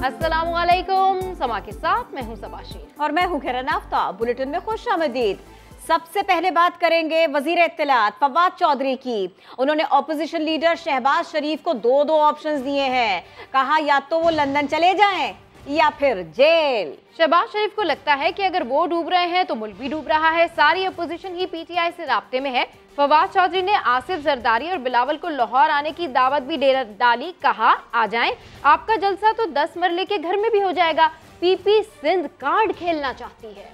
अस्सलामुअलैकुम, समा के साथ मैं हूं सबाशीर और मैं हूं खैरन आफ्ताब। बुलेटिन में खुश आमदीद। सबसे पहले बात करेंगे वजीर इत्तलात फवाद चौधरी की। उन्होंने ऑपोजिशन लीडर शहबाज शरीफ को दो ऑप्शंस दिए हैं। कहा या तो वो लंदन चले जाएं या फिर जेल। शहबाज शरीफ को लगता है कि अगर वो डूब रहे हैं तो मुल्क भी डूब रहा है। सारी अपोजिशन ही पीटीआई से राब्ते में है। फवाद चौधरी ने आसिफ जरदारी और बिलावल को लाहौर आने की दावत भी डाली। कहा आ जाएं, आपका जलसा तो 10 मरले के घर में भी हो जाएगा। पीपी सिंध कार्ड खेलना चाहती है।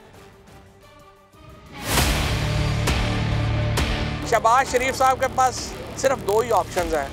शहबाज शरीफ साहब के पास सिर्फ दो ही ऑप्शंस हैं,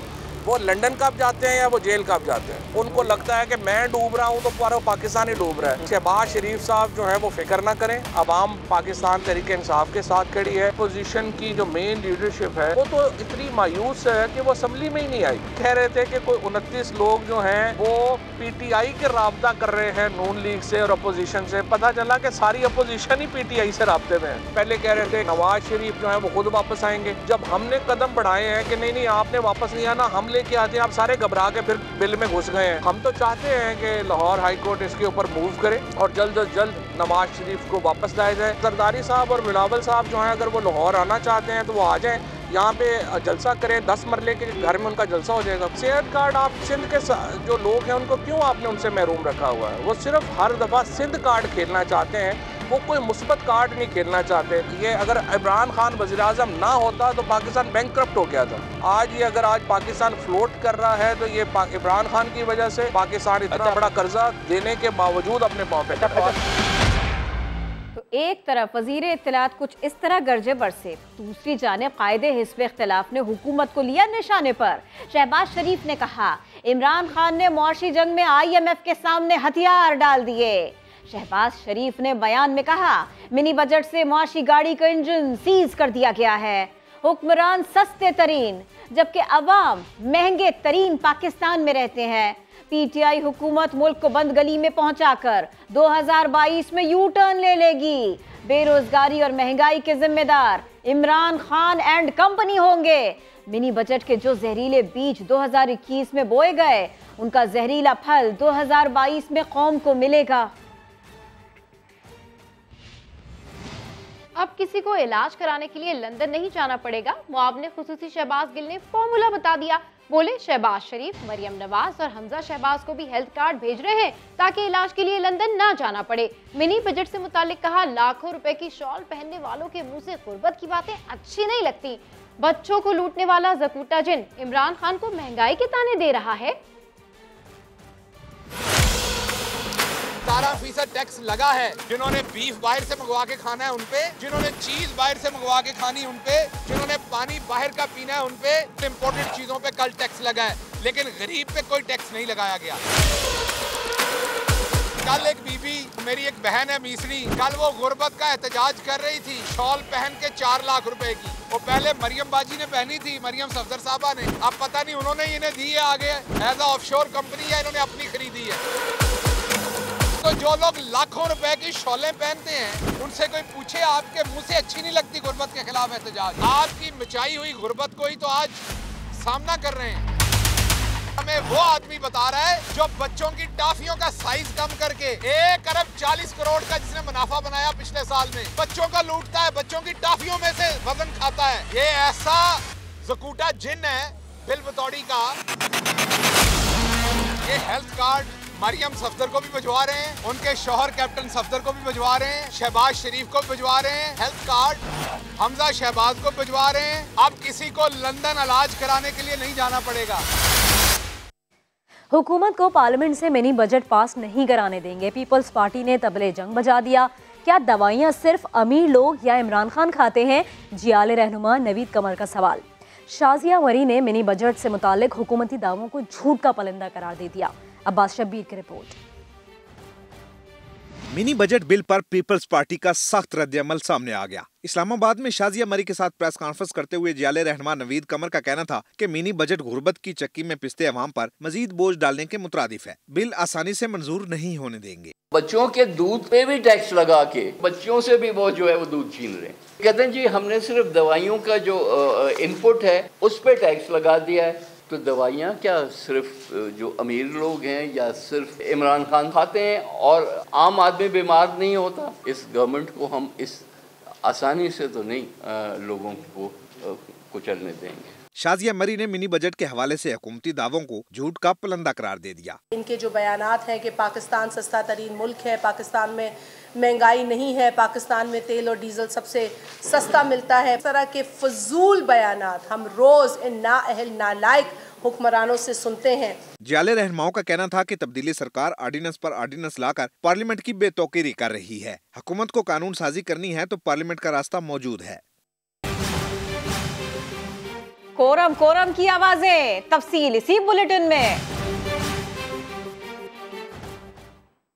वो लंदन कब जाते हैं या वो जेल कब जाते हैं। उनको लगता है कि मैं डूब रहा हूँ तो पूरा पाकिस्तान ही डूब रहा है। शहबाज शरीफ साहब जो है वो फिक्र ना करें, अवाम पाकिस्तान तहरीक इंसाफ के साथ खड़ी है। पोजीशन की जो मेन लीडरशिप है वो तो इतनी मायूस है कि वो असम्बली में ही नहीं आई। कह रहे थे कि कोई 29 लोग जो हैं वो पीटीआई के राब्ता कर रहे हैं नून लीग से और अपोजिशन से। पता चला कि सारी अपोजिशन ही पीटीआई से राब्ते में है। पहले कह रहे थे नवाज शरीफ जो है वो खुद वापस आएंगे। जब हमने कदम बढ़ाए हैं कि नहीं आपने वापस नहीं आना, हम लेके आते हैं, आप सारे घबरा के फिर बिल में घुस गए हैं। हम तो चाहते हैं कि लाहौर हाई कोर्ट इसके ऊपर मूव करे और जल्द अज जल्द नवाज शरीफ को वापस लाया जाए। जरदारी साहब और बिलावल साहब जो हैं अगर वो लाहौर आना चाहते हैं तो वो आ जाएं, यहाँ पे जलसा करें। 10 मरले के घर में उनका जलसा हो जाएगा। सेहत कार्ड आप सिंध के जो लोग हैं उनको क्यों आपने उनसे महरूम रखा हुआ है। वो सिर्फ हर दफ़ा सिंध कार्ड खेलना चाहते हैं, वो कोई मुस्बत कार्ड नहीं खेलना चाहते। ये अगर इमरान खान वज़ीर आज़म ना होता तो पाकिस्तान बैंकक्रप्ट हो गया था। आज ये अगर आज पाकिस्तान फ्लोट कर रहा है तो ये इमरान खान की वजह से पाकिस्तान इतना बड़ा कर्जा देने के बावजूद अपने पाँव पे। तो एक तरफ वजीर इत्तलात कुछ इस तरह गरजे बरसे, दूसरी जानिब कायदे हिस्ब इख्तिलाफ ने हुकूमत को लिया निशाने पर। शहबाज शरीफ ने कहा इमरान खान ने मुआशी जंग में IMF के सामने हथियार डाल दिए। शहबाज शरीफ ने बयान में कहा मिनी बजट से मुआशी गाड़ी का इंजन सीज कर दिया गया है। हुक्मरान सस्ते तरीन जबकि अवाम महंगे तरीन पाकिस्तान में रहते हैं। पीटीआई हुकूमत मुल्क को बंद गली में पहुंचाकर 2022 में यू टर्न ले लेगी। बेरोजगारी और महंगाई के जिम्मेदार इमरान खान एंड कंपनी होंगे। मिनी बजट के जो जहरीले बीज 2021 में बोए गए उनका जहरीला फल 2022 में कौम को मिलेगा। अब किसी को इलाज कराने के लिए लंदन नहीं जाना पड़ेगा। मुआवने खुसूसी शहबाज गिल ने फॉर्मूला बता दिया। बोले शहबाज शरीफ, मरियम नवाज और हमजा शहबाज को भी हेल्थ कार्ड भेज रहे हैं ताकि इलाज के लिए लंदन ना जाना पड़े। मिनी बजट से मुतालिक कहा लाखों रुपए की शॉल पहनने वालों के मुंह से गुर्बत की बातें अच्छी नहीं लगती। बच्चों को लूटने वाला जकूटा जिन इमरान खान को महंगाई के ताने दे रहा है। 17% टैक्स लगा है। जिन्होंने बीफ बाहर से मंगवा के खाना है उनपे, जिन्होंने चीज बाहर से मंगवा के खानी उनपे, जिन्होंने पानी बाहर का पीना है उनपे इम्पोर्टेड चीजों पे कल टैक्स लगा है, लेकिन गरीब पे कोई टैक्स नहीं लगाया गया। कल एक बीबी, मेरी एक बहन है मीसरी, कल वो गुर्बत का एहतजाज कर रही थी शॉल पहन के 4 लाख रुपए की। वो पहले मरियम बाजी ने पहनी थी, मरियम सफदर साहबा ने, अब पता नहीं उन्होंने इन्हें दी है आगे एज अ ऑफशोर कंपनी है, इन्होंने अपनी खरीदी है। तो जो लोग लाखों रुपए की शॉलें पहनते हैं उनसे कोई पूछे आपके मुंह से अच्छी नहीं लगती गुर्बत के खिलाफ एहतजाज। आपकी मचाई हुई गुर्बत को ही तो आज सामना कर रहे हैं। हमें वो आदमी बता रहा है जो बच्चों की टाफियों का साइज कम करके 1 अरब 40 करोड़ का जिसने मुनाफा बनाया पिछले साल में, बच्चों का लूटता है, बच्चों की टाफियों में से वजन खाता है। ये ऐसा जकूटा जिन है बिल बतौड़ी का। ये हेल्थ कार्ड मरियम सफदर को भी भिजवा रहे हैं, उनके शौहर कैप्टन सफदर को भी भिजवा रहे हैं, शहबाज शरीफ को भिजवा रहे हैं। हेल्थ कार्ड हमजा शहबाज को भिजवा रहे हैं। अब किसी को लंदन इलाज कराने के लिए नहीं जाना पड़ेगा। हुकूमत को पार्लियामेंट से मिनी बजट पास नहीं कराने देंगे। पीपल्स पार्टी ने तबले जंग बजा दिया। क्या दवाइयां सिर्फ अमीर लोग या इमरान खान खाते हैं? जियाले रहनुमा नवीद कमर का सवाल। शाजिया मरी ने मिनी बजट से मुतालिक हुकूमती दावों को झूठ का पलंदा करार दे दिया। अब्बास शब्बीर की रिपोर्ट। मिनी बजट बिल पर पीपल्स पार्टी का सख्त रद्द-ए-अमल सामने आ गया। इस्लामाबाद में शाजिया मरी के साथ प्रेस कॉन्फ्रेंस करते हुए जियाले रहनुमा नवीद कमर का कहना था कि मिनी बजट गुर्बत की चक्की में पिसते अवाम पर मजीद बोझ डालने के मुतरादिफ है। बिल आसानी से मंजूर नहीं होने देंगे। बच्चों के दूध पे भी टैक्स लगा के बच्चों से भी वो जो है वो दूध छीन रहे हैं। कहते हैं जी हमने सिर्फ दवाइयों का जो इनपुट है उस पे टैक्स लगा दिया है, तो दवाइयाँ क्या सिर्फ जो अमीर लोग हैं या सिर्फ इमरान खान खाते हैं और आम आदमी बीमार नहीं होता? इस गवर्नमेंट को हम इस आसानी से तो नहीं लोगों को कुचलने देंगे। शाजिया मरी ने मिनी बजट के हवाले से हुकूमती दावों को झूठ का पलंदा करार दे दिया। इनके जो बयानात हैं कि पाकिस्तान सस्ता तरीन मुल्क है, पाकिस्तान में महंगाई नहीं है, पाकिस्तान में तेल और डीजल सबसे सस्ता मिलता है, इस तरह के फजूल बयानात हम रोज इन नाअहल नालायक हुक्मरानों से सुनते हैं। जियाले रहनुमाओं का कहना था कि तब्दीली सरकार आर्डिनेंस पर आर्डिनेंस लाकर पार्लियामेंट की बेतौकीरी कर रही है। हुकूमत को कानून साजी करनी है तो पार्लियामेंट का रास्ता मौजूद है। कोरम कोरम की आवाजें, तफसील इसी बुलेटिन में।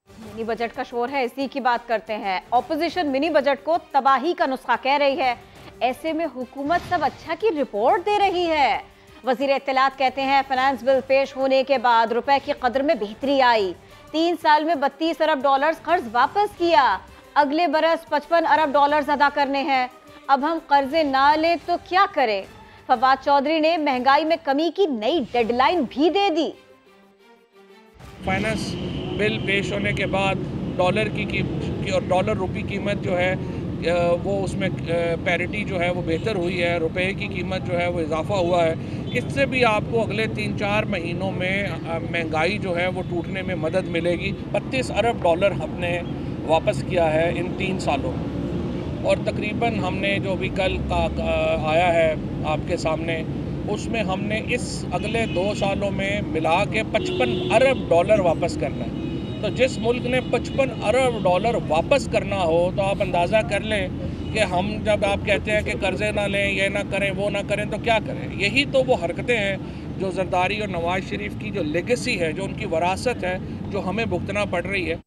मिनी बजट का शोर है, इसी की बात करते हैं। ऑपोजिशन मिनी बजट को तबाही का नुस्खा कह रही है। ऐसे में हुकूमत सब अच्छा की रिपोर्ट दे रही है। वजीर इत्तलात कहते हैं फाइनेंस बिल पेश होने के बाद रुपए की कदर में बेहतरी आई। 3 साल में 32 अरब डॉलर्स कर्ज वापस किया। अगले बरस 55 अरब डॉलर्स अदा करने हैं। अब हम कर्जे ना लें तो क्या करें? फवाद चौधरी ने महंगाई में कमी की नई डेडलाइन भी दे दी। फाइनेंस बिल पेश होने के बाद डॉलर की और डॉलर रुपये कीमत जो है वो उसमें पैरिटी जो है वो बेहतर हुई है, रुपए की कीमत जो है वो इजाफा हुआ है। इससे भी आपको अगले 3-4 महीनों में महंगाई जो है वो टूटने में मदद मिलेगी। 32 अरब डॉलर हमने वापस किया है इन 3 सालों में, और तकरीबन हमने जो भी कल का आया है आपके सामने, उसमें हमने इस अगले 2 सालों में मिला के 55 अरब डॉलर वापस करना है। तो जिस मुल्क ने 55 अरब डॉलर वापस करना हो तो आप अंदाज़ा कर लें कि हम जब आप कहते हैं कि कर्जे ना लें, ये ना करें, वो ना करें, तो क्या करें? यही तो वो हरकतें हैं जो जरदारी और नवाज शरीफ की जो लेगेसी है, जो उनकी वरासत है, जो हमें भुगतना पड़ रही है।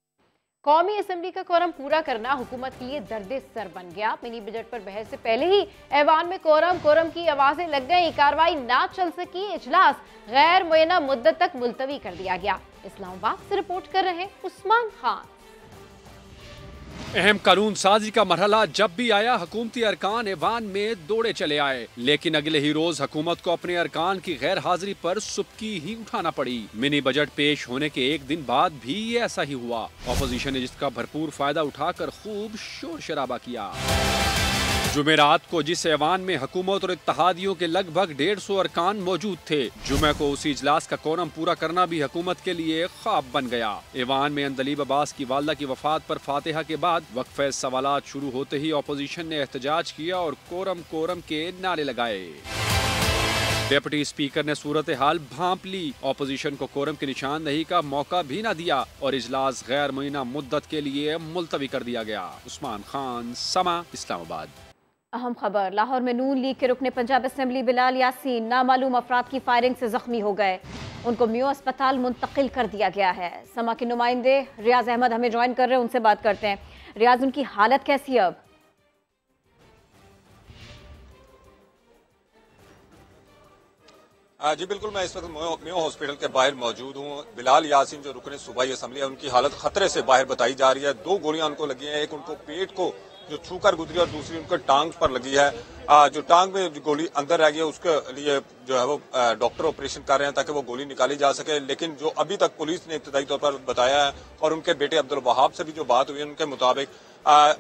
कौमी असम्बली का कोरम पूरा करना हुकूमत के लिए दर्दे सर बन गया। मिनी बजट पर बहस से पहले ही ऐवान में कोरम की आवाजें लग गई। कार्रवाई ना चल सकी, इजलास गैर मुय्यना मुद्दत तक मुलतवी कर दिया गया। इस्लामाबाद से रिपोर्ट कर रहे उस्मान खान। अहम कानून साजी का मरहला जब भी आया, हुकूमती अरकान ऐवान में दौड़े चले आए, लेकिन अगले ही रोज हुकूमत को अपने अरकान की गैर हाजिरी पर सुबकी ही उठाना पड़ी। मिनी बजट पेश होने के 1 दिन बाद भी ये ऐसा ही हुआ। ऑपोजिशन ने जिसका भरपूर फायदा उठाकर खूब शोर शराबा किया। जुमेरात को जिस ऐवान में हुकूमत और इत्तहादियों के लगभग 150 अरकान मौजूद थे, जुमे को उसी इजलास का कोरम पूरा करना भी हुकूमत के लिए ख्वाब बन गया। ऐवान में अंदलीब अब्बास की वालदा की वफात पर फातिहा के बाद वक्फे सवालात शुरू होते ही ऑपोजिशन ने एहतजाज किया और कोरम के नारे लगाए। डिप्टी स्पीकर ने सूरत हाल भांप ली। ऑपोजिशन को कोरम की निशानदही का मौका भी न दिया और इजलास गैर मुय्यना मुद्दत के लिए मुलतवी कर दिया गया। उस्मान खान, समा, इस्लामाबाद। अहम खबर, लाहौर में नून लीग के रुकने पंजाब असेंबली बिलाल यासीन नामालूम अफराद की फायरिंग से जख्मी हो गए। उनको मियो अस्पताल मुंतकिल कर दिया गया है। समा के नुमाइंदे रियाज अहमद हमें ज्वाइन कर रहे हैं, उनसे बात करते हैं। रियाज, उनकी हालत कैसी है अब? जी बिल्कुल, मैं इस वक्त मियो हॉस्पिटल के बाहर मौजूद हूँ। बिलाल यासीन जो रुकने सूबाई असम्बली है, उनकी हालत खतरे से बाहर बताई जा रही है। 2 गोलियां उनको लगी हैं, एक उनको पेट को जो छूकर गुजरी और दूसरी उनको टांग पर लगी है। जो टांग में जो गोली अंदर रह गई है उसके लिए जो है वो डॉक्टर ऑपरेशन कर रहे हैं ताकि वो गोली निकाली जा सके। लेकिन जो अभी तक पुलिस ने इब्तदाई तौर पर बताया है और उनके बेटे अब्दुल वहाब से भी जो बात हुई है, उनके मुताबिक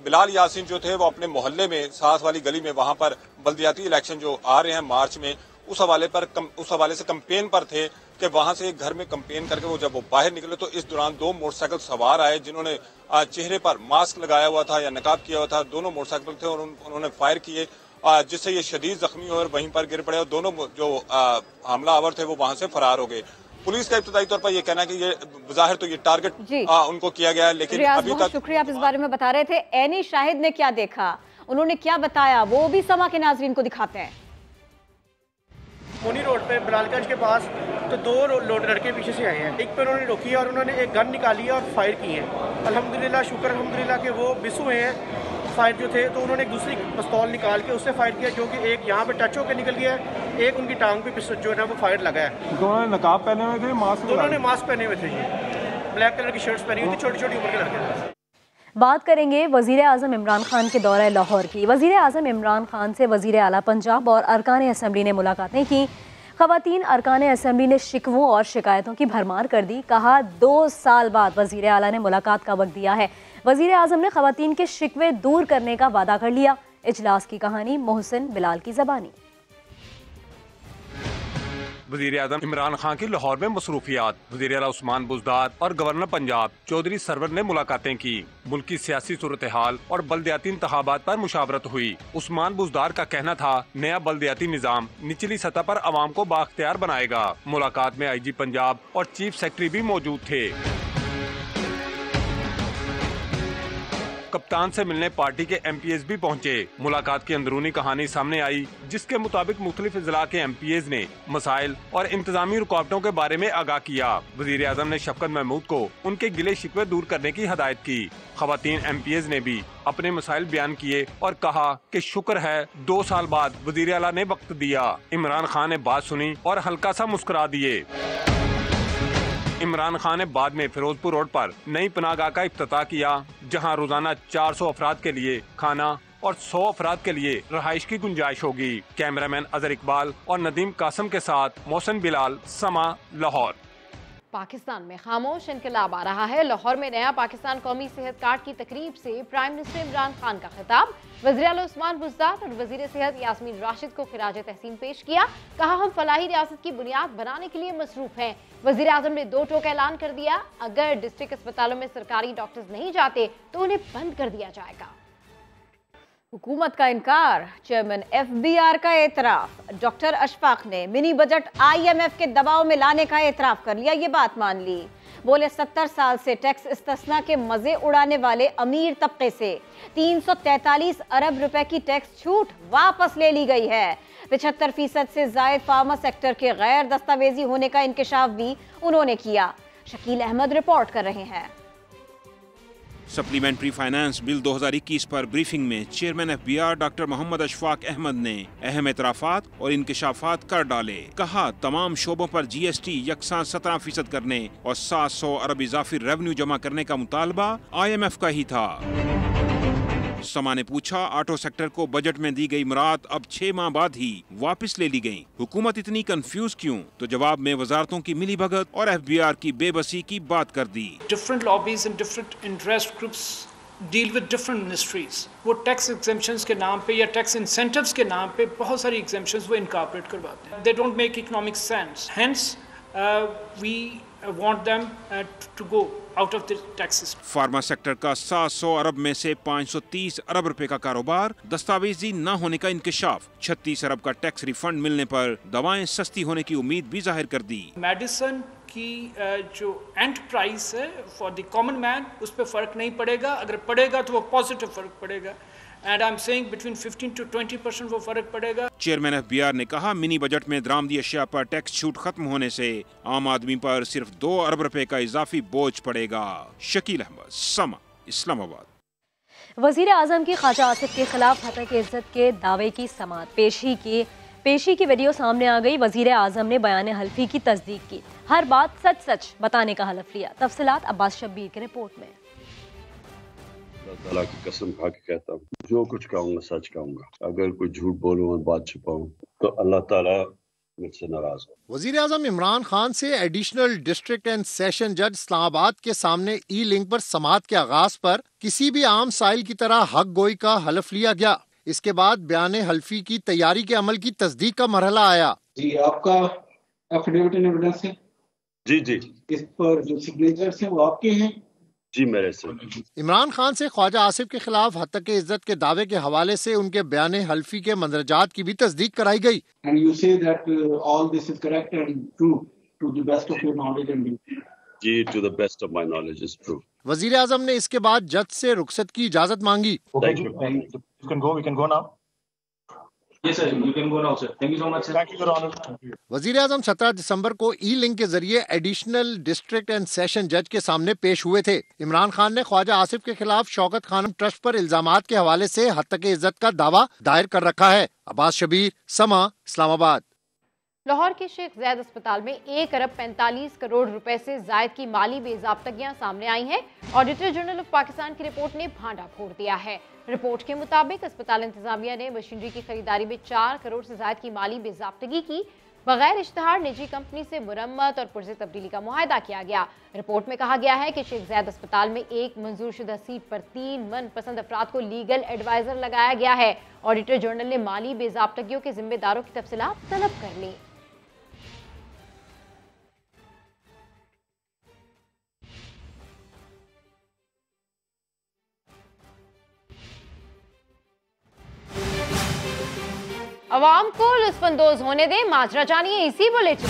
बिलाल यासीन जो थे वो अपने मोहल्ले में साथ वाली गली में वहां पर बल्दियाती इलेक्शन जो आ रहे हैं मार्च में, उस हवाले से कंपेन पर थे कि वहां से एक घर में कंपेन करके वो जब वो बाहर निकले तो इस दौरान 2 मोटरसाइकिल सवार आए जिन्होंने चेहरे पर मास्क लगाया हुआ था या नकाब किया हुआ था। दोनों मोटरसाइकिल थे और उन्होंने फायर किए जिससे ये शदीद जख्मी हुए और वहीं पर गिर पड़े और दोनों जो हमलावर थे वो वहां से फरार हो गए। पुलिस का इब्तदाई तौर पर ये कहना है कि ये बज़ाहिर तो ये टारगेट उनको किया गया है, लेकिन अभी तक शुक्रिया, आप इस बारे में बता रहे थे। एनी शाहिद ने क्या देखा, उन्होंने क्या बताया, वो भी समा के नाजरीन को दिखाते हैं। मोनी रोड पे बिलालगंज के पास तो 2 लड़के पीछे से आए हैं। एक पे उन्होंने रोकी है और उन्होंने एक गन निकाली है और फायर की है। अल्हम्दुलिल्लाह, शुक्र अल्हम्दुलिल्लाह के वो मिस हुए हैं। फायर जो थे तो उन्होंने एक दूसरी पिस्तौल निकाल के उससे फायर किया, जो कि एक यहाँ पे टच होकर निकल गया है, एक उनकी टांग पे जो है ना वो फायर लगा है। दोनों ने नकाब पहने हुए थे, मास्क दोनों ने मास्क पहने हुए थे जी, ब्लैक कलर की शर्ट्स पहनी हुई थी, छोटी छोटी उम्र के लड़के। बात करेंगे वज़ीर आज़म इमरान खान के दौरे लाहौर की। वज़ीर आज़म इमरान खान से वज़ीर आला पंजाब और अरकान असम्बली ने मुलाकातें की। खवातीन अरकान असेंबली ने शिकवों और शिकायतों की भरमार कर दी। कहा 2 साल बाद वजीर आला ने मुलाकात का वक्त दिया है। वजीर आजम ने खवातीन के शिकवे दूर करने का वादा कर लिया। इजलास की कहानी मोहसिन बिलाल की ज़बानी। वज़ीर आज़म इमरान खान की लाहौर में मसरूफियात। वज़ीर आला उस्मान बुज़दार और गवर्नर पंजाब चौधरी सरवर ने मुलाकातें की। मुल्क की सियासी सूरत हाल और बल्दियाती इंतखाबात पर मुशावरत हुई। उस्मान बुज़दार का कहना था नया बल्दियाती निज़ाम निचली सतह पर आवाम को बाख्तियार बनाएगा। मुलाकात में IG पंजाब और चीफ सेक्रेटरी भी मौजूद थे। कप्तान से मिलने पार्टी के MPs भी पहुंचे। मुलाकात की अंदरूनी कहानी सामने आई, जिसके मुताबिक मुख्तलिफ अजला के MPs ने मसाइल और इंतजामी रुकावटों के बारे में आगाह किया। वजीर आजम ने शफकत महमूद को उनके गिले शिकवे दूर करने की हदायत की। खवातीन MPs ने भी अपने मसाइल बयान किए और कहा कि शुक्र है 2 साल बाद वजीर आला ने वक्त दिया। इमरान खान ने बात सुनी और हल्का सा मुस्कुरा दिए। इमरान खान ने बाद में फिरोजपुर रोड पर नई पनाहगाह का इफ्तिताह किया, जहां रोजाना 400 अफराद के लिए खाना और 100 अफराद के लिए रहाइश की गुंजाइश होगी। कैमरामैन अजहर इकबाल और नदीम कासम के साथ मोहसिन बिलाल, समा, लाहौर। पाकिस्तान में खामोश इनकलाब आ रहा है। लाहौर में नया पाकिस्तान कौमी सेहत कार्ड की तकरीब से प्राइम मिनिस्टर इमरान खान का खिताब। वज़ीर आला उस्मान बुज़दार और वज़ीर सेहत यास्मीन राशिद को खिराज तहसीन पेश किया। कहा हम फलाही रियासत की बुनियाद बनाने के लिए मसरूफ हैं। वज़ीर आज़म ने 2 टोक ऐलान कर दिया, अगर डिस्ट्रिक्ट अस्पतालों में सरकारी डॉक्टर्स नहीं जाते तो उन्हें बंद कर दिया जाएगा। हुकूमत का इनकार, चेयरमैन FBR का एतराफ। डॉक्टर अशफाक ने मिनी बजट IMF के दबाव में लाने का एतराफ कर लिया, ये बात मान ली। बोले 70 साल से टैक्स इस्तिस्ना के मजे उड़ाने वाले अमीर तबके से 343 अरब रुपए की टैक्स छूट वापस ले ली गई है। 75% से जायद फार्मा सेक्टर के गैर दस्तावेजी होने का इंकशाफ भी उन्होंने किया। शकील अहमद रिपोर्ट कर रहे हैं। सप्लीमेंट्री फाइनेंस बिल 2021 पर ब्रीफिंग में chairman FBR doctor Mohammad Ashfaq Ahmed ने अहम एतराफात और इंकशाफात कर डाले। कहा तमाम शोबों पर GST यकसां 17% करने और 700 अरब इजाफी रेवेन्यू जमा करने का मुतालबा IMF का ही था। समा ने पूछा ऑटो सेक्टर को बजट में दी गई मुराद अब 6 माह बाद ही वापस ले ली गई, हुकूमत इतनी कंफ्यूज क्यों? तो जवाब में वजारतों की मिली भगत और FBR की बेबसी की बात कर दी। Different lobbies and different interest groups deal with different ministries. वो टैक्स एग्जेम्पशंस के नाम पे या टैक्स इंसेंटिव्स के नाम पे बहुत सारी एग्जेम्पशंस वो इनकॉर्पोरेट करवाते हैं। They don't make economic sense, hence we want them to go out of the tax system. Pharma sector का 700 अरब में से 530 अरब रुपए का कारोबार, दस्तावेजी न होने का इंकशाफ, 36 अरब का टैक्स रिफंड मिलने पर दवाएं सस्ती होने की उम्मीद भी जाहिर कर दी। मेडिसिन की जो एंड प्राइस है फॉर द कॉमन मैन, उस पर फर्क नहीं पड़ेगा। अगर पड़ेगा तो वो पॉजिटिव फर्क पड़ेगा। And I'm saying between 15 to 20% वो फर्क पड़ेगा। चेयरमैन FBR ने कहा मिनी बजट में दरामदी अशिया पर टैक्स छूट खत्म होने से आम आदमी पर सिर्फ 2 अरब रुपए का इजाफी बोझ पड़ेगा। शकील अहमद, समा, इस्लामाबाद। वजीर आजम की ख्वाजा आसिफ के खिलाफ हत्या की इज्जत के दावे की समाअत पेशी की वीडियो सामने आ गई। वजीर आजम ने बयान हल्फी की तस्दीक की, हर बात सच सच बताने का हलफ लिया। तफसीलात अब्बास शब्बीर की रिपोर्ट में। अल्लाह ताला की कसम खा के कहता हूँ, जो कुछ कहूँगा सच कहूँगा। अगर कोई झूठ बोलूँ और बात छुपाऊँ तो अल्लाह ताला मुझसे नाराज हो। वजीर आजम इमरान खान से एडिशनल डिस्ट्रिक्ट एंड सेशन जज इस्लामाबाद के सामने ई-लिंक पर समाअत के आगाज पर किसी भी आम साइल की तरह हक गोई का हलफ लिया गया। इसके बाद बयान हल्फी की तैयारी के अमल की तस्दीक का मरहला आया। जी, आपका एफिडेविट इन एविडेंस है? जी जी। इस पर जो सिग्नेचर्स हैं वो आपके हैं? जी मेरे से। इमरान खान से ख्वाजा आसिफ के खिलाफ हत्या के इज्जत के दावे के हवाले से उनके बयान हल्फी के मंदरजात की भी तस्दीक कराई गई। And you say that all this is correct and true to the best of your knowledge and belief? Ji, to the best of my knowledge is true. वजीर आजम ने इसके बाद जज से रुखसत की इजाजत मांगी। Thank you. You can go. We can go now. Yes sir, you can go now sir. Thank you so much sir. Thank you, Your Honor. वजीर आजम 17 दिसंबर को ई-लिंक के जरिए एडिशनल डिस्ट्रिक्ट एंड सेशन जज के सामने पेश हुए थे। इमरान खान ने ख्वाजा आसिफ के खिलाफ शौकत खानम ट्रस्ट पर इल्जामात के हवाले से हत्या के इज्जत का दावा दायर कर रखा है। अब्बास शबीर, समा, इस्लामाबाद। लाहौर के शेख ज़ैद अस्पताल में 1 अरब 45 करोड़ रुपए से जायद की माली बेज़ाब्तगियां सामने आई हैं। ऑडिटर जनरल ऑफ पाकिस्तान की रिपोर्ट ने भांडा फोड़ दिया है। रिपोर्ट के मुताबिक अस्पताल इंतजामिया ने मशीनरी की खरीदारी में 4 करोड़ से जायद की माली बेज़ाब्तगी की। बगैर इश्तिहार निजी कंपनी से मुरम्मत और पुर्जे तब्दीली का मुआहदा किया गया। रिपोर्ट में कहा गया है कि शेख ज़ैद अस्पताल में एक मंजूरशुदा सीट पर 3 मनपसंद अफराद को लीगल एडवाइजर लगाया गया है। ऑडिटर जनरल ने माली बेज़ाब्तगियों के जिम्मेदारों की तफसीलात तलब कर ली। अवाम को लुत्फअंदोज होने दें, माजरा जानिए इसी बुलेटिन।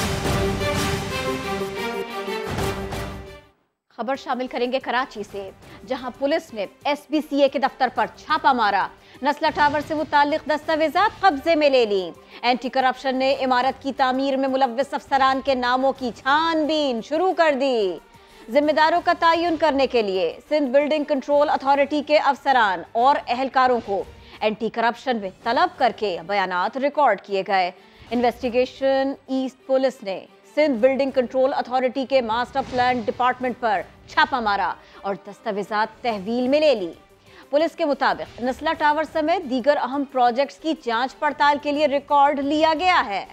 खबर शामिल करेंगे कराची से, जहां पुलिस ने SBCA के दफ्तर पर छापा मारा। नस्ला टावर से मुताल्लिक दस्तावेजात कब्जे में ले ली। एंटी करप्शन ने इमारत की तामीर में मुलव्विस अफसरान के नामों की छानबीन शुरू कर दी। जिम्मेदारों का तयन करने के लिए सिंध बिल्डिंग कंट्रोल अथॉरिटी के अफसरान और एहलकारों को एंटी करप्शन में तलब करके बयानात रिकॉर्ड किए गए। इन्वेस्टिगेशन ईस्ट पुलिस ने सिंध बिल्डिंग कंट्रोल अथॉरिटी के मास्टर प्लान डिपार्टमेंट पर छापा मारा और दस्तावेजात तहवील में ले ली। पुलिस के मुताबिक नस्ला टावर समेत दीगर अहम प्रोजेक्ट्स की जांच पड़ताल के लिए रिकॉर्ड लिया गया है।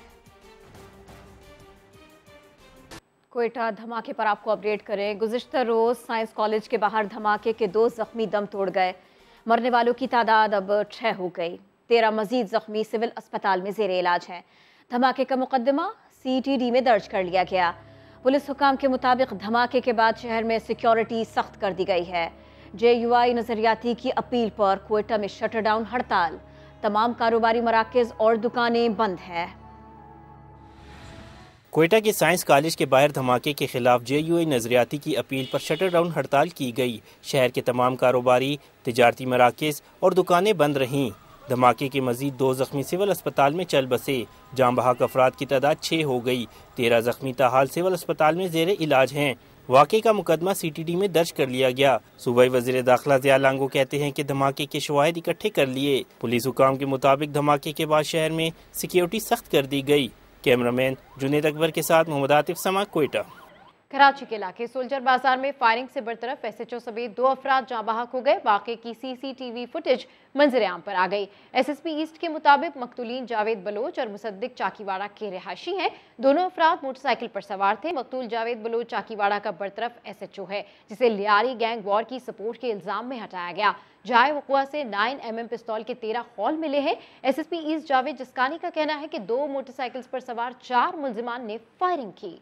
क्वेटा धमाके पर आपको अपडेट करें। गुज़िश्ता रोज साइंस कॉलेज के बाहर धमाके के 2 जख्मी दम तोड़ गए। मरने वालों की तादाद अब 6 हो गई। 13 मजीद जख्मी सिविल अस्पताल में जेरे इलाज हैं। धमाके का मुकदमा CTD में दर्ज कर लिया गया। पुलिस हुकाम के मुताबिक धमाके के बाद शहर में सिक्योरिटी सख्त कर दी गई है। JUI नजरियाती की अपील पर क्वेटा में शटर डाउन हड़ताल। तमाम कारोबारी मराकज़ और दुकानें बंद हैं। क्वेटा के साइंस कॉलेज के बाहर धमाके के खिलाफ JUI नजरियाती की अपील पर शटर डाउन हड़ताल की गई। शहर के तमाम कारोबारी, तिजारती मराकज़ और दुकानें बंद रहीं। धमाके के मजीद 2 जख्मी सिविल अस्पताल में चल बसे। जाम बहक अफराद की तादाद 6 हो गई। 13 जख्मी ताहाल सिविल अस्पताल में जेरे इलाज हैं। वाक़े का मुकदमा CTD में दर्ज कर लिया गया। सूबाई वज़ीर दाखिला ज़िया लांगो कहते हैं कि धमाके के शवाहिद इकट्ठे कर लिए। पुलिस हुकाम के मुताबिक धमाके के बाद शहर में सिक्योरिटी सख्त कर दी गई। कैमरामैन जुनेद अकबर के साथ मोहम्मद आतिफ समा, क्वेटा। कराची के इलाके सोल्जर बाजार में फायरिंग से बरतरफ SHO समेत 2 अफराद जाँ बहक हो गए। वाक़े की CCTV फुटेज मंजर आम पर आ गई। SSP ईस्ट के मुताबिक मकतूलीन जावेद बलोच और मुसद्दिक चाकीवाड़ा के रिहायशी हैं। दोनों अफराद मोटरसाइकिल पर सवार थे। मकतूल जावेद बलोच चाकीवाड़ा का बरतरफ SHO है, जिसे लियारी गैंग वॉर की सपोर्ट के इल्जाम में हटाया गया। जाए वक़ुआ से 9mm पिस्तौल के 13 खौल मिले हैं। SSP ईस्ट जावेद जिस्कानी का कहना है कि 2 मोटरसाइकिल पर सवार 4 मुलजिमान ने फायरिंग की।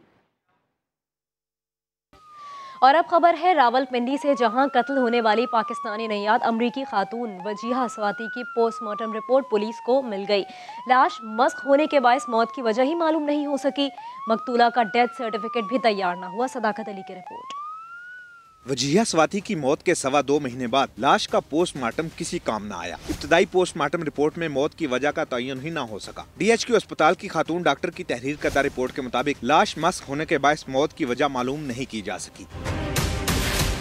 और अब खबर है रावलपिंडी से, जहां कत्ल होने वाली पाकिस्तानी नैयाद अमरीकी खातून वजीहा स्वाति की पोस्टमार्टम रिपोर्ट पुलिस को मिल गई। लाश मस्क होने के बायस मौत की वजह ही मालूम नहीं हो सकी। मकतूला का डेथ सर्टिफिकेट भी तैयार न हुआ। सदाकत अली की रिपोर्ट। वजीहा स्वाति की मौत के 2.25 महीने बाद लाश का पोस्टमार्टम किसी काम न आया। इब्तदाई पोस्टमार्टम रिपोर्ट में मौत की वजह का तयन ही न हो सका। DHQ अस्पताल की खातून डॉक्टर की तहरीर करदा रिपोर्ट के मुताबिक लाश मस्क होने के बायस मौत की वजह मालूम नहीं की जा सकी।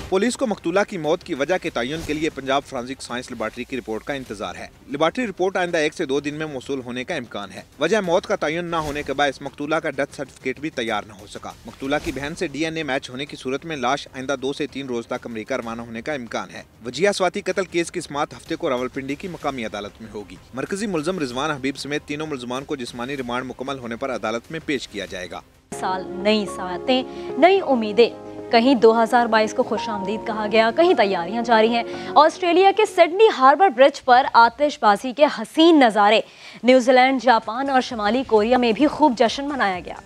पुलिस को मकतूला की मौत की वजह के तयन के लिए पंजाब फॉरेंसिक साइंस लेबॉर्ट्री की रिपोर्ट का इंतजार है। लेबॉर्ट्री रिपोर्ट आइंदा 1 से 2 दिन में मौसूल होने का इम्कान है। वजह मौत का तयन न होने के बायस मकतूला का डेथ सर्टिफिकेट भी तैयार न हो सका। मकतूला की बहन से DNA मैच होने की सूरत में लाश आइंदा 2 से 3 रोज तक अमरीका रवाना होने का इम्कान है। वजीहा स्वाति कत्ल केस की समाअत हफ्ते को रावलपिंडी की मकामी अदालत में होगी। मरकजी मुलजम रिजवान हबीब समेत तीनों मुलजमान को जिस्मानी रिमांड मुकम्मल होने पर अदालत में पेश किया जाएगा। साल नई सवातें, नई उम्मीदें। कहीं 2022 को खुशामदीद कहा गया, कहीं तैयारियां जारी हैं। ऑस्ट्रेलिया के सिडनी हार्बर ब्रिज पर आतिशबाजी के हसीन नज़ारे। न्यूजीलैंड, जापान और शुमाली कोरिया में भी खूब जश्न मनाया गया।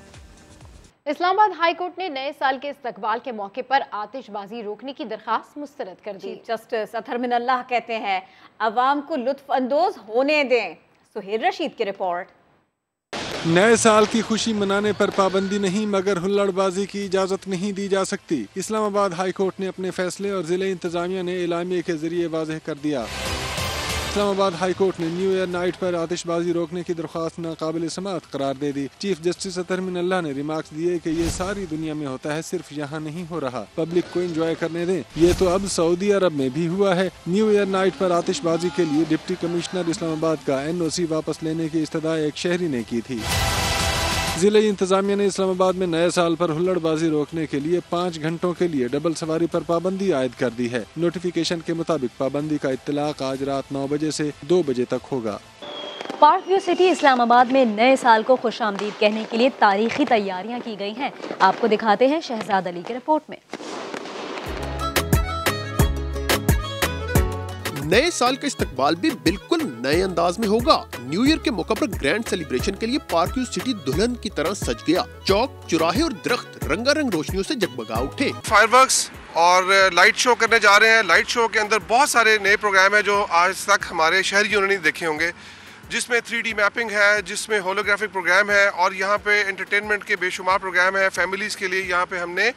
इस्लामाबाद हाई कोर्ट ने नए साल के इस्तकबाल के मौके पर आतिशबाजी रोकने की दरखास्त मुस्तरद कर दी। चीफ जस्टिस अतहर मिनल्लाह कहते हैं अवाम को लुत्फ अंदोज होने दें। सुहेल रशीद की रिपोर्ट। नए साल की खुशी मनाने पर पाबंदी नहीं, मगर हुल्लड़बाजी की इजाज़त नहीं दी जा सकती। इस्लामाबाद हाई कोर्ट ने अपने फैसले और ज़िले इंतजामिया ने एलामिया के जरिए वाज़ेह कर दिया। इस्लामाबाद हाई कोर्ट ने न्यू ईयर नाइट पर आतिशबाजी रोकने की दरख्वास्त नाकाबिल समाअत करार दे दी। चीफ जस्टिस अतहर मिनल्लाह ने रिमार्क्स दिए कि ये सारी दुनिया में होता है, सिर्फ यहाँ नहीं हो रहा। पब्लिक को एंजॉय करने दें। ये तो अब सऊदी अरब में भी हुआ है। न्यू ईयर नाइट पर आतिशबाजी के लिए डिप्टी कमिश्नर इस्लामाबाद का NOC वापस लेने की इस्तदा एक शहरी ने की थी। जिले इंतजामिया ने इस्लामाबाद में नए साल पर हुल्लड़बाजी रोकने के लिए 5 घंटों के लिए डबल सवारी पर पाबंदी आयद कर दी है। नोटिफिकेशन के मुताबिक पाबंदी का इत्तलाक आज रात 9 बजे से 2 बजे तक होगा। पार्क व्यू सिटी इस्लामाबाद में नए साल को खुशामदीद कहने के लिए तारीखी तैयारियां की गई हैं। आपको दिखाते हैं शहजाद अली की रिपोर्ट में। नए साल का इस्तकबाल भी बिल्कुल नए अंदाज में होगा। न्यू ईयर के मौके पर ग्रैंड सेलिब्रेशन के लिए पार्क व्यू सिटी दुल्हन की तरह सज गया। चौक, चौराहे और दरख्त रंगारंग रोशनियों से जगमगा उठे। फायरवर्क्स और लाइट शो करने जा रहे हैं। लाइट शो के अंदर बहुत सारे नए प्रोग्राम हैं जो आज तक हमारे शहरियों ने नहीं देखे होंगे, जिसमें 3D मैपिंग है, जिसमें होलोग्राफिक प्रोग्राम है और यहाँ पे एंटरटेनमेंट के बेशुमार प्रोग्राम है। फैमिलीज के लिए यहाँ पे हमने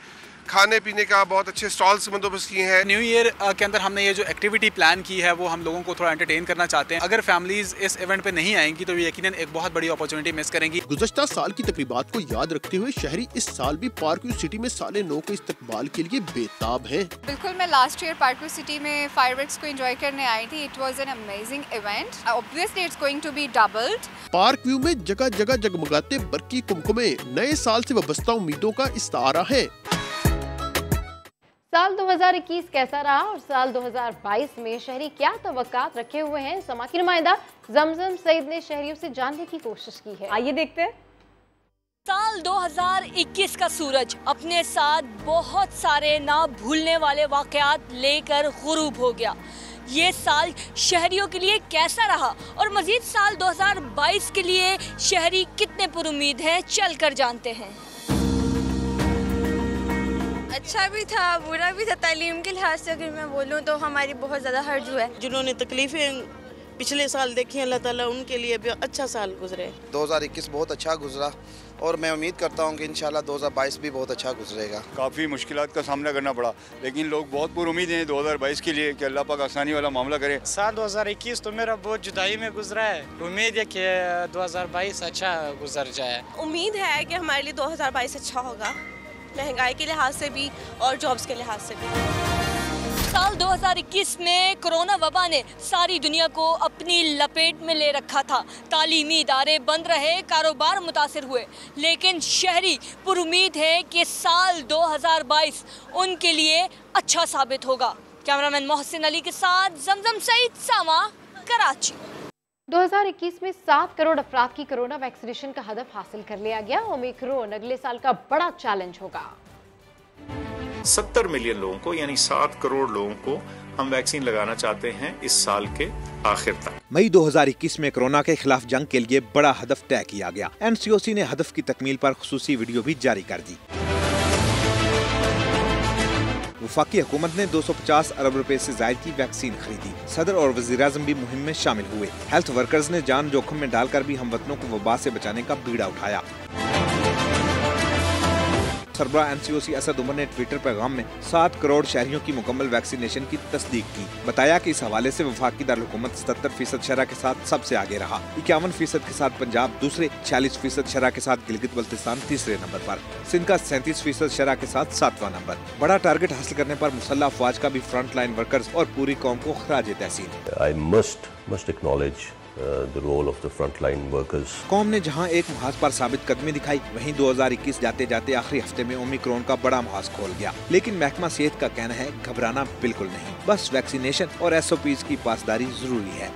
खाने पीने का बहुत अच्छे स्टॉल्स बंदोबस्त किए हैं। न्यू ईयर के अंदर हमने ये जो एक्टिविटी प्लान की है वो हम लोगों को थोड़ा एंटरटेन करना चाहते हैं। अगर फैमिलीज इस इवेंट पे नहीं आएंगी तो ये यकीनन एक बहुत बड़ी अपॉर्चुनिटी मिस करेंगी। गुज़श्ता साल की तकरीबात को याद रखते हुए शहरी इस साल भी पार्क व्यू सिटी में साले नौ के इस्तकबाल के लिए बेताब हैं। बिल्कुल, मैं last year park view city में फायरवर्क्स को एंजॉय करने आई थी। It was an amazing event. Obviously it's going to be doubled. Park view में जगह जगह जगमगाते बरकी कुमकुमे नए साल से वाबस्ता उम्मीदों का इस्तारा है। साल 2021 कैसा रहा और साल 2022 में शहरी क्या तवक्कात रखे हुए हैं, समा की नुमाइंदा जमजम सईद ने शहरियों से जानने की कोशिश की है। आइए देखते हैं। साल 2021 का सूरज अपने साथ बहुत सारे ना भूलने वाले वाकयात लेकर गुरूब हो गया। ये साल शहरियों के लिए कैसा रहा और मजीद साल 2022 के लिए शहरी कितने पुरुमीद हैं, चलकर जानते हैं। अच्छा भी था, बुरा भी था। तालीम के लिहाज से अगर मैं बोलूँ तो हमारी बहुत ज़्यादा हर्ज हुआ है। जिन्होंने तकलीफ़ें पिछले साल देखी, अल्लाह ताला उनके लिए भी अच्छा साल गुजरे। 2021 बहुत अच्छा गुजरा और मैं उम्मीद करता हूँ कि इंशाल्लाह 2022 भी बहुत अच्छा गुजरेगा। काफ़ी मुश्किलात का सामना करना पड़ा, लेकिन लोग बहुत पुरुमीद हैं 2022 के लिए कि अल्लाह पाक आसानी वाला मामला करे। साल 2021 तो मेरा बहुत जुदाई में गुजरा है। उम्मीद है कि 2022 अच्छा गुजर जाए। उम्मीद है कि हमारे लिए 2022 अच्छा होगा, महंगाई के लिहाज से भी और जॉब्स के लिहाज से भी। साल 2021 में कोरोना वबा ने सारी दुनिया को अपनी लपेट में ले रखा था। तालीमी इदारे बंद रहे, कारोबार मुतासिर हुए, लेकिन शहरी पुरुमीद है कि साल 2022 उनके लिए अच्छा साबित होगा। कैमरामैन मोहसिन अली के साथ जमजम सईद, सामा, कराची। 2021 में 7 करोड़ अफराद की कोरोना वैक्सीनेशन का हदफ हासिल कर लिया गया। ओमिक्रॉन अगले साल का बड़ा चैलेंज होगा। 70 मिलियन लोगों को यानी 7 करोड़ लोगों को हम वैक्सीन लगाना चाहते हैं इस साल के आखिर तक। मई 2021 में कोरोना के खिलाफ जंग के लिए बड़ा हदफ तय किया गया। NCOC ने हदफ की तकमील पर खुसूसी वीडियो भी जारी कर दी। वफाकी हुकूमत ने 250 अरब रुपए से जायद की वैक्सीन खरीदी। सदर और वज़ीर-ए-आज़म भी मुहिम में शामिल हुए। हेल्थ वर्कर्स ने जान जोखिम में डालकर भी हमवतनों को वबा से बचाने का बीड़ा उठाया। सरबराह NCOC असद उमर ने ट्विटर पैगाम में 7 करोड़ शहरियों की मुकम्मल वैक्सीनेशन की तस्दीक की। बताया कि इस हवाले से वफाकी दारुल-हुकूमत 77% शरह के साथ सबसे आगे रहा। 51% के साथ पंजाब दूसरे, 46% शरह के साथ गिलगित-बल्तिस्तान तीसरे नंबर पर, सिंध का 37% शरह के साथ 7वां नंबर। बड़ा टारगेट हासिल करने पर मुसल्लह अफवाज का भी फ्रंट लाइन वर्कर्स और पूरी कौम को खराज तहसीन। I must acknowledge the role of the frontline workers. कौम ने जहां एक महाज पर साबित कदमी दिखाई, वहीं 2021 जाते जाते आखिरी हफ्ते में ओमिक्रॉन का बड़ा महाज खोल गया। लेकिन महकमा सेहत का कहना है घबराना बिल्कुल नहीं, बस वैक्सीनेशन और SOPs की पासदारी जरूरी है।